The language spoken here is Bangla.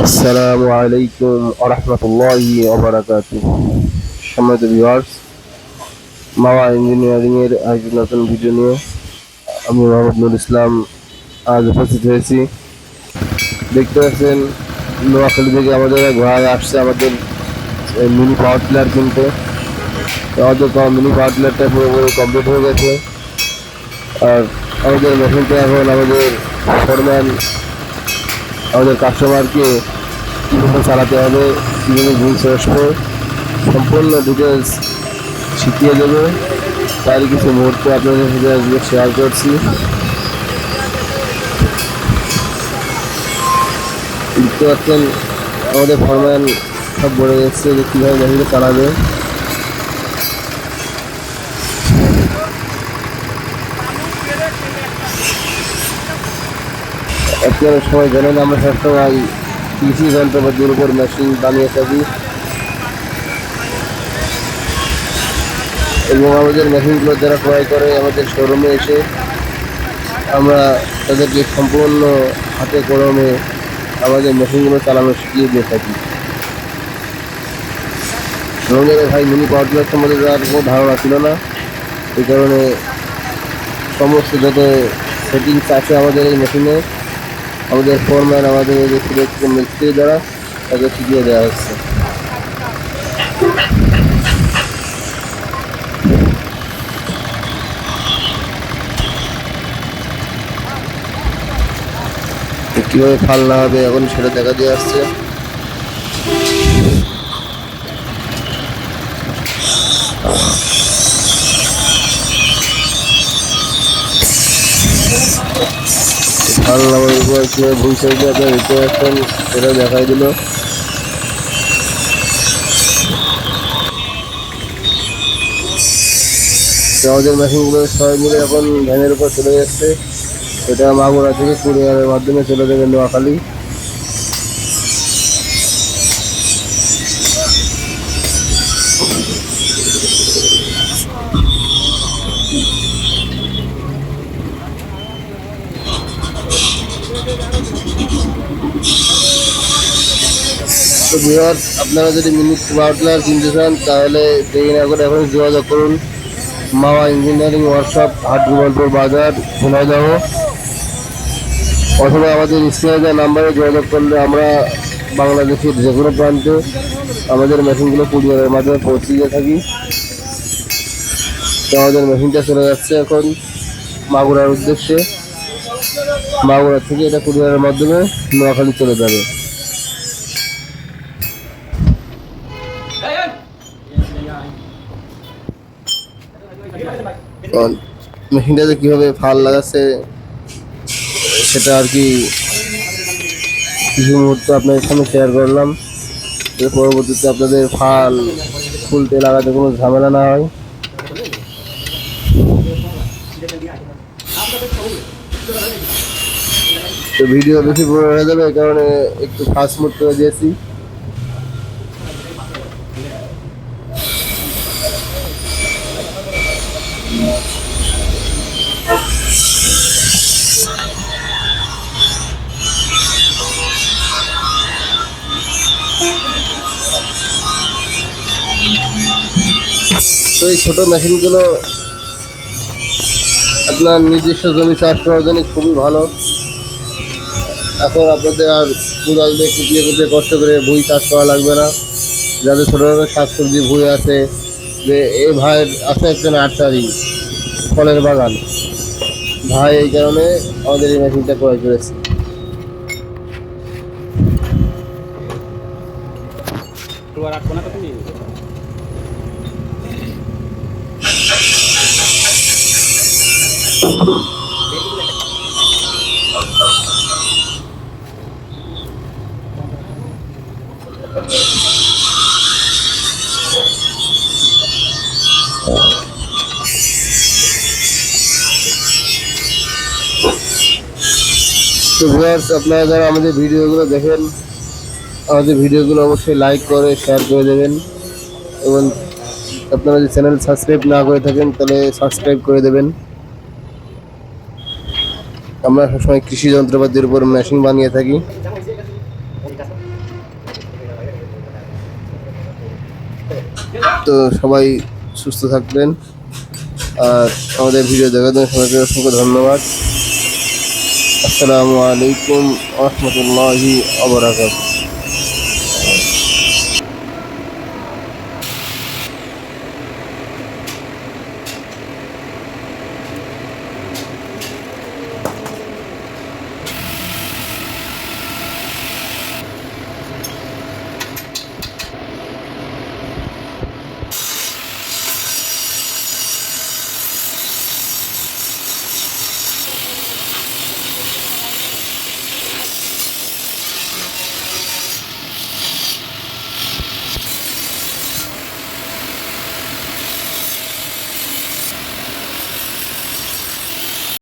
আসসালামু আলাইকুম ওয়া রাহমাতুল্লাহি ওয়া বারাকাতুহু। সম্মানিত ভিউয়ার্স, মাওয়া ইঞ্জিনিয়ারিং এর আরেকটি নতুন ভিডিও নিয়ে আমি মোহাম্মদ নুর ইসলাম আজ উপস্থিত হয়েছি। দেখতে পাচ্ছেন নোয়াখালী থেকে আমাদের এক ভাই আসছে আমাদের মিনি পাওয়ার টিলার কিনতে। আমাদের মিনি পাওয়ার টিলারটা পুরোপুরি কমপ্লিট হয়ে গেছে। আর আমাদের মেশিনটা এখন আমাদের ফোরম্যান আমাদের কাস্টমারকে কীভাবে চালাতে হবে, কীভাবে জিনিস আসবে, সম্পূর্ণ ডিটেলস শিখিয়ে দেবে। তার কিছু মুহূর্ত আপনাদের সাথে আজকে শেয়ার করছি। দেখতে পাচ্ছেন আমাদের ফরম্যান সব বলে যাচ্ছে যে কীভাবে মেশিনটা চালাবে। আপনারা সবাই জানেন আমরা সবসময় কৃষি যন্ত্রপাতির উপর মেশিন বানিয়ে থাকি এবং আমাদের মেশিনগুলো যারা ক্রয় করে আমাদের শোরুমে এসে আমরা তাদেরকে সম্পূর্ণ হাতে কলমে আমাদের মেশিনগুলো চালানো শিখিয়ে দিয়ে থাকি। আমাদের ভাই মিনি পাওয়ার টিলার সম্বন্ধে তার কোনো ধারণা ছিল না, এই কারণে সমস্ত যত সেটিংস আছে আমাদের এই মেশিনে আমাদের ফোরম্যান আমাদের মিস্ত্রি দ্বারা তাকে শিখিয়ে দেওয়া হচ্ছে। কীভাবে ফাল না হবে এখন সেটা দেখা দিয়ে আসছে। ফাল নামার উপর কীভাবে ভুল সাইডে আপনার দিতে পারছেন সেটা দেখাই দিল। আমাদের মেশিনগুলো সবাই মিলে এখন ভ্যানের উপর চলে যাচ্ছে। এটা মাগুরা থেকে কুরিয়ারের মাধ্যমে চলে যাবে নোয়াখালী। তো ভিউয়ার্স, আপনারা যদি মিনি পাওয়ার টিলার কিনতে চান তাহলে দেরি না করে এখন যোগাযোগ করুন মাওয়া ইঞ্জিনিয়ারিং ওয়ার্কশপ, হাটগোপালপুর বাজার, ঝিনাইদহ, অথবা আমাদের স্ক্রিনে নাম্বারে যোগাযোগ করলে আমরা বাংলাদেশের যে কোনো প্রান্তে আমাদের মেশিনগুলো কুরিয়ারের মাধ্যমে পৌঁছে দিয়ে থাকি। তো আমাদের মেশিনটা চলে যাচ্ছে এখন মাগুরার উদ্দেশ্যে। মাগুরা থেকে এটা কুরিয়ারের মাধ্যমে নোয়াখালী চলে যাবে। মেশিনটাতে কীভাবে ফাল লাগাচ্ছে সেটা আর কি কিছু মুহূর্ত আপনাদের সামনে শেয়ার করলাম, এর পরবর্তীতে আপনাদের ফাল খুলতে লাগাতে কোনো ঝামেলা না হয়। তো ভিডিও বেশি বড় হয়ে যাবে, এই কারণে একটু ফাস্ট মোড করে দিয়েছি। তো এই ছোটো মেশিনগুলো আপনার নিজস্ব জমি চাষ করার জন্য খুবই ভালো। এখন আপনাদের আর কোদাল দিয়ে কুপিয়ে কুপিয়ে কষ্ট করে ভুঁই চাষ করা লাগবে না। যাদের ছোটো ছোটো শাকসবজি ভুঁই আছে, যে এই ভাইয়ের আছে একটা নার্সারি, ফলের বাগান, ভাই এই কারণে আমাদের এই মেশিনটা ক্রয় করেছে। তো ভিউয়ার্স, আপনারা যারা আমাদের ভিডিওগুলো দেখেন আমাদের ভিডিওগুলো অবশ্যই লাইক করে শেয়ার করে দেবেন এবং আপনারা যদি চ্যানেল সাবস্ক্রাইব না করে থাকেন তাহলে সাবস্ক্রাইব করে দেবেন। আমরা সবসময় কৃষি যন্ত্রপাতির উপর মেশিন বানিয়ে থাকি। তো সবাই সুস্থ থাকবেন, আর আমাদের ভিডিও দেখার জন্য সবাইকে অসংখ্য ধন্যবাদ। আসসালামু আলাইকুম ওয়া রাহমাতুল্লাহি ওয়া বারাকাতুহু।